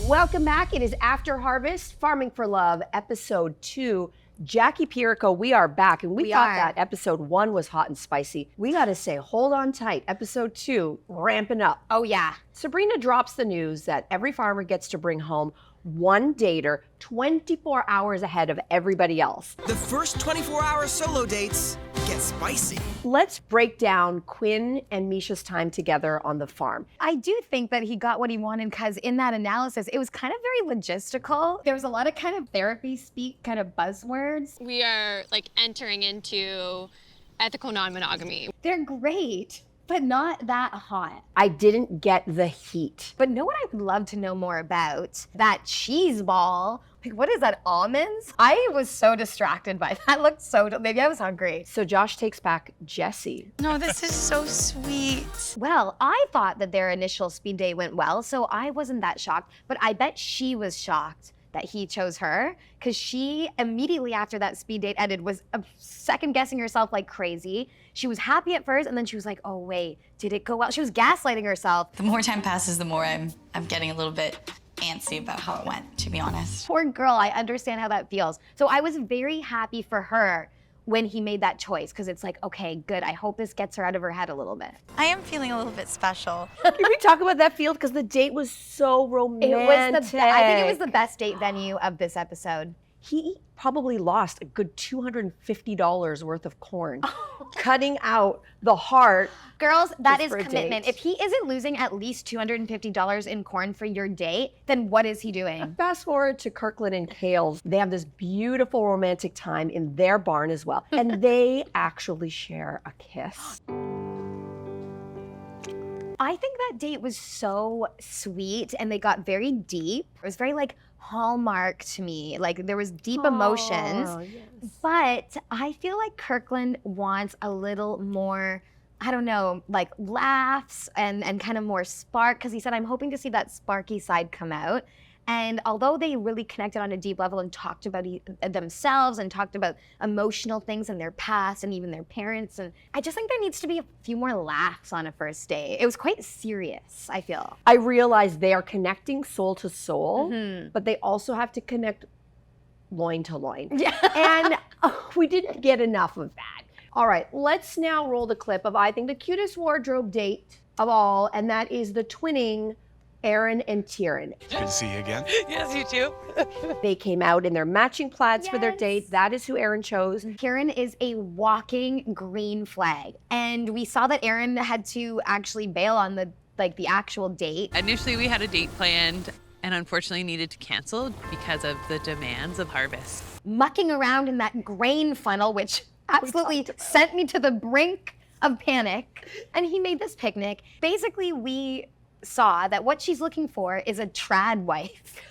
Welcome back. It is After Harvest, Farming for Love, episode 2. Jackie Pierico, we are back, and we thought that episode 1 was hot and spicy. We got to say, hold on tight. Episode 2, ramping up. Oh, yeah. Sabrina drops the news that every farmer gets to bring home one dater 24 hours ahead of everybody else. The first 24-hour solo dates get spicy. Let's break down Quinn and Misha's time together on the farm. I do think that he got what he wanted because in that analysis, it was kind of very logistical. There was a lot of kind of therapy speak, kind of buzzwords. We are like entering into ethical non-monogamy. They're great, but not that hot. I didn't get the heat. But know what I would love to know more about? That cheese ball. Like, what is that, almonds? I was so distracted by that. Looked so, maybe I was hungry. So Josh takes back Jesse. No, this is so sweet. Well, I thought that their initial speed date went well, so I wasn't that shocked, but I bet she was shocked that he chose her, because she immediately after that speed date ended was second guessing herself like crazy. She was happy at first, and then she was like, oh wait, did it go well? She was gaslighting herself. The more time passes, the more I'm getting a little bit antsy about how it went, to be honest. Poor girl, I understand how that feels. So I was very happy for her when he made that choice, because it's like, okay, good, I hope this gets her out of her head a little bit. I am feeling a little bit special. Can we talk about that field? Because the date was so romantic. I think it was the best date venue of this episode. He probably lost a good $250 worth of corn, cutting out the heart. Girls, that is for a commitment. date. If he isn't losing at least $250 in corn for your date, then what is he doing? Fast forward to Kirkland and Kale's. They have this beautiful romantic time in their barn as well. And they actually share a kiss. I think that date was so sweet and they got very deep. It was very like Hallmark to me. Like there was deep emotions. Yes. But I feel like Kirkland wants a little more, I don't know, like laughs and kind of more spark, because he said, I'm hoping to see that sparky side come out. And although they really connected on a deep level and talked about themselves and talked about emotional things in their past and even their parents, and I just think there needs to be a few more laughs on a first date. It was quite serious, I feel. I realize they are connecting soul to soul, but they also have to connect loin to loin. Yeah. And we didn't get enough of that. All right, let's now roll the clip of, I think, the cutest wardrobe date of all, and that is the twinning Aaron and Tyrion. Good to see you again. Yes, you too. They came out in their matching plaids for their Yes. date. That is who Aaron chose. Kieran is a walking green flag. And we saw that Aaron had to actually bail on the actual date. Initially, we had a date planned and unfortunately needed to cancel because of the demands of harvest. Mucking around in that grain funnel, which absolutely sent me to the brink of panic. And he made this picnic. Basically, we saw that what she's looking for is a trad wife.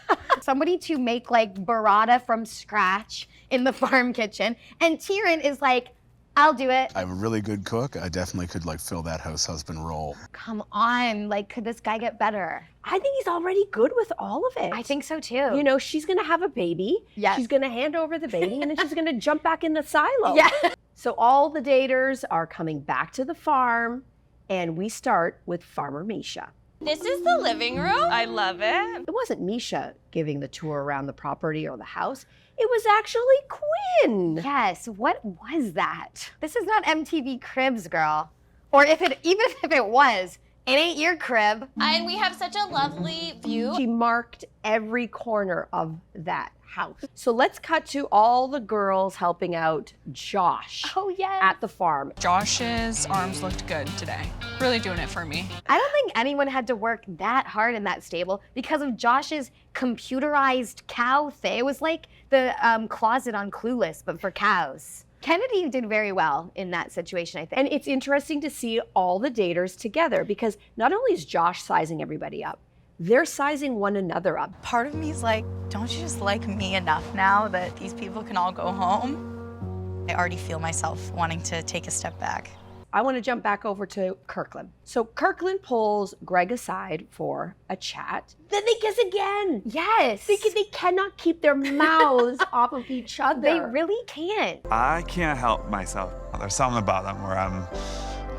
Somebody to make like burrata from scratch in the farm kitchen. And Tyrion is like, I'll do it. I'm a really good cook. I definitely could fill that house husband role. Come on, like, could this guy get better? I think he's already good with all of it. I think so too. You know, she's gonna have a baby. Yes. She's gonna hand over the baby and then she's gonna jump back in the silo. Yeah. So all the daters are coming back to the farm, and we start with Farmer Misha. This is the living room. I love it. It wasn't Misha giving the tour around the property or the house. It was actually Quinn. Yes, what was that? This is not MTV Cribs, girl. Or even if it was, it ain't your crib. And we have such a lovely view. She marked every corner of that house. So let's cut to all the girls helping out Josh Oh, yes. at the farm. Josh's arms looked good today. Really doing it for me. I don't think anyone had to work that hard in that stable because of Josh's computerized cow thing. It was like the closet on Clueless, but for cows. Kennedy did very well in that situation, I think. And it's interesting to see all the daters together, because not only is Josh sizing everybody up, they're sizing one another up. Part of me is like, don't you just like me enough now that these people can all go home? I already feel myself wanting to take a step back. I want to jump back over to Kirkland. So Kirkland pulls Greg aside for a chat. Then they kiss again. Yes. They cannot keep their mouths off of each other. They really can't. I can't help myself. There's something about them where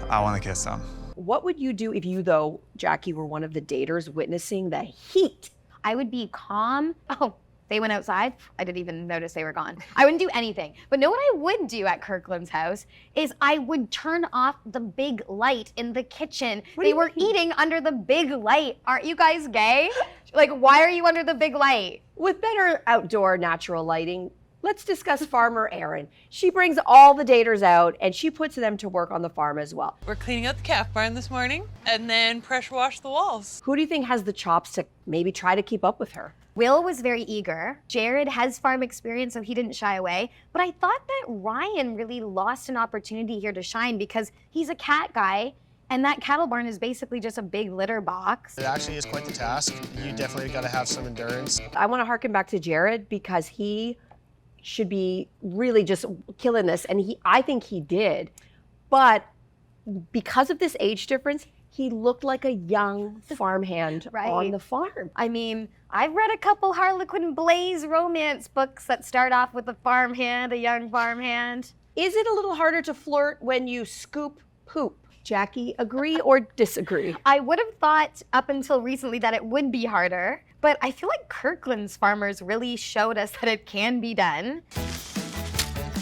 I want to kiss them. What would you do if you, though, Jackie, were one of the daters witnessing the heat? I would be calm. Oh, they went outside? I didn't even notice they were gone. I wouldn't do anything. But know what I would do at Kirkland's house is I would turn off the big light in the kitchen. They were eating under the big light. Aren't you guys gay? Like, why are you under the big light? With better outdoor natural lighting, let's discuss Farmer Erin. She brings all the daters out and she puts them to work on the farm as well. We're cleaning out the calf barn this morning and then pressure wash the walls. Who do you think has the chops to maybe try to keep up with her? Will was very eager. Jared has farm experience, so he didn't shy away. But I thought that Ryan really lost an opportunity here to shine because he's a cat guy, and that cattle barn is basically just a big litter box. It actually is quite the task. You definitely got to have some endurance. I want to harken back to Jared because he should be really just killing this, and I think he did. But because of this age difference, he looked like a young farmhand on the farm. I mean, I've read a couple Harlequin Blaze romance books that start off with a farmhand, a young farmhand. Is it a little harder to flirt when you scoop poop? Jackie, agree or disagree? I would have thought up until recently that it would be harder, but I feel like Kirkland's farmers really showed us that it can be done.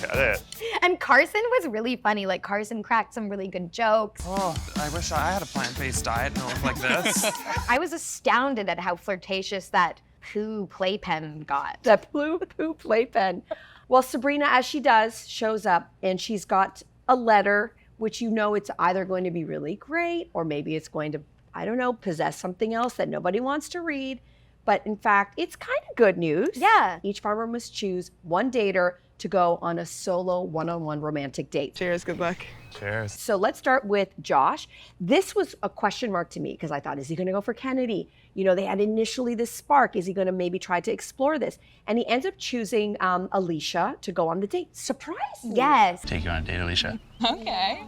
Got it. And Carson was really funny. Like, Carson cracked some really good jokes. Oh, I wish I had a plant-based diet and looked like this. I was astounded at how flirtatious that poo playpen got. The poo playpen. Well, Sabrina, as she does, shows up and she's got a letter, which you know it's either going to be really great or maybe it's going to, I don't know, possess something else that nobody wants to read. But in fact, it's kind of good news. Yeah. Each farmer must choose one dater to go on a solo one-on-one romantic date. Cheers, good luck. Cheers. So let's start with Josh. This was a question mark to me because I thought, is he going to go for Kennedy? You know, they had initially this spark. Is he going to maybe try to explore this? And he ends up choosing Alicia to go on the date. Surprisingly. Yes. Take you on a date, Alicia. Okay.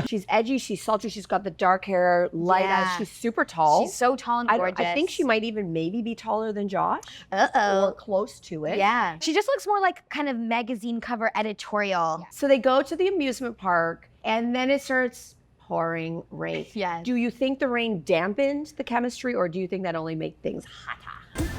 She's edgy, she's sultry, she's got the dark hair, light eyes, she's super tall. She's so tall and gorgeous. I think she might even maybe be taller than Josh. Uh-oh. Or close to it. Yeah. She just looks more like kind of magazine cover editorial. So they go to the amusement park and then it starts pouring rain. Yes. Do you think the rain dampened the chemistry or do you think that only made things hotter?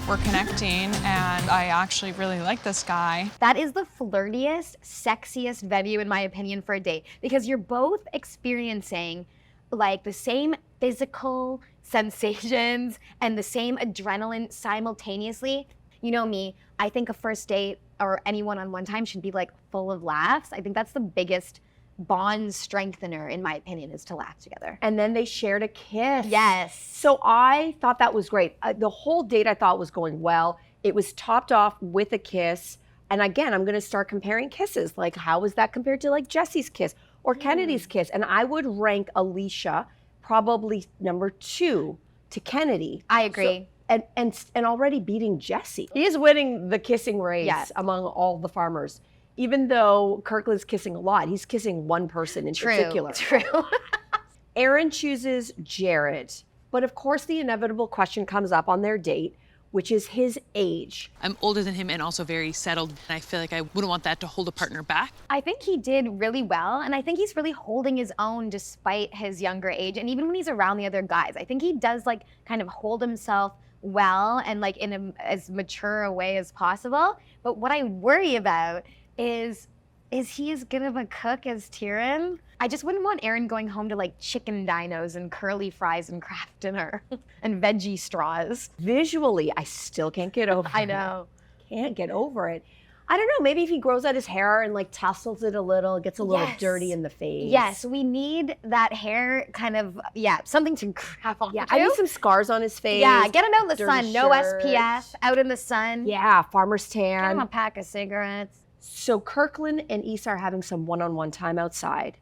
We're connecting, and I actually really like this guy. That is the flirtiest, sexiest venue, in my opinion, for a date because you're both experiencing like the same physical sensations and the same adrenaline simultaneously. You know me, I think a first date or any one-on-one time should be like full of laughs. I think that's the biggest bond strengthener, in my opinion, is to laugh together. And then they shared a kiss. Yes. So I thought that was great. The whole date I thought was going well. It was topped off with a kiss. And again, I'm going to start comparing kisses. Like, how was that compared to like Jesse's kiss or Kennedy's kiss? And I would rank Alicia probably number 2 to Kennedy. I agree. So, and already beating Jesse. He is winning the kissing race among all the farmers. Even though Kirkland's kissing a lot, he's kissing one person in particular. True. Erin chooses Jared. But of course, the inevitable question comes up on their date, which is his age. I'm older than him and also very settled. And I feel like I wouldn't want that to hold a partner back. I think he did really well, and I think he's really holding his own despite his younger age. And even when he's around the other guys, I think he does like kind of hold himself well and like in as mature a way as possible. But what I worry about is he as good of a cook as Tyrion? I just wouldn't want Erin going home to like chicken dinos and curly fries and Kraft dinner and veggie straws. Visually, I still can't get over it. I know. Can't get over it. I don't know, maybe if he grows out his hair and like tussles it a little, gets a little dirty in the face. Yes, we need that hair kind of, something to grab onto. Yeah, I need some scars on his face. Yeah, get him out in the dirty sun. No shirt. SPF, out in the sun. Yeah, farmer's Get tan. him a pack of cigarettes. So Kirkland and Issa are having some one-on-one time outside.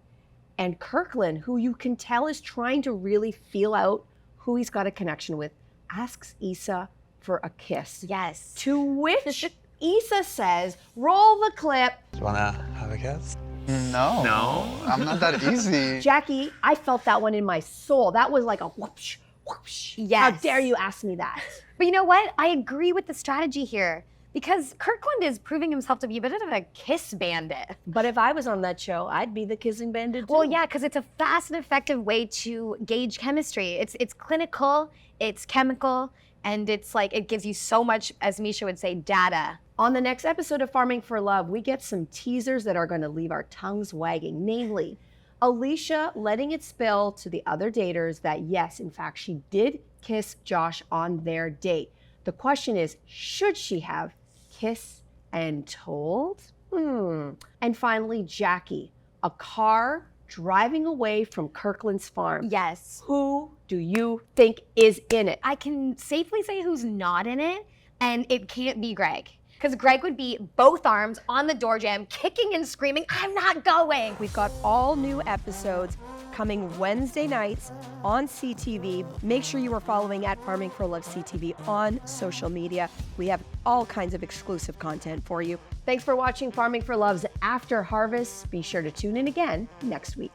And Kirkland, who you can tell is trying to really feel out who he's got a connection with, asks Issa for a kiss. Yes. To which Issa says, roll the clip. Do you want to have a kiss? No. No? I'm not that easy. Jackie, I felt that one in my soul. That was like a whoosh, whoosh. Yes. How dare you ask me that? But you know what? I agree with the strategy here Because Kirkland is proving himself to be a bit of a kiss bandit. But if I was on that show, I'd be the kissing bandit too. Well, yeah, because it's a fast and effective way to gauge chemistry. It's clinical, it's chemical, and it's like it gives you so much, as Misha would say, data. On the next episode of Farming for Love, we get some teasers that are going to leave our tongues wagging, namely Alicia letting it spill to the other daters that yes, in fact, she did kiss Josh on their date. The question is, should she have kiss and told? And finally, Jackie, a car driving away from Kirkland's farm. Yes. Who do you think is in it? I can safely say who's not in it, and it can't be Greg. Because Greg would be both arms on the door jamb, kicking and screaming, I'm not going. We've got all new episodes coming Wednesday nights on CTV. Make sure you are following at Farming for Love CTV on social media. We have all kinds of exclusive content for you. Thanks for watching Farming for Love's After Harvest. Be sure to tune in again next week.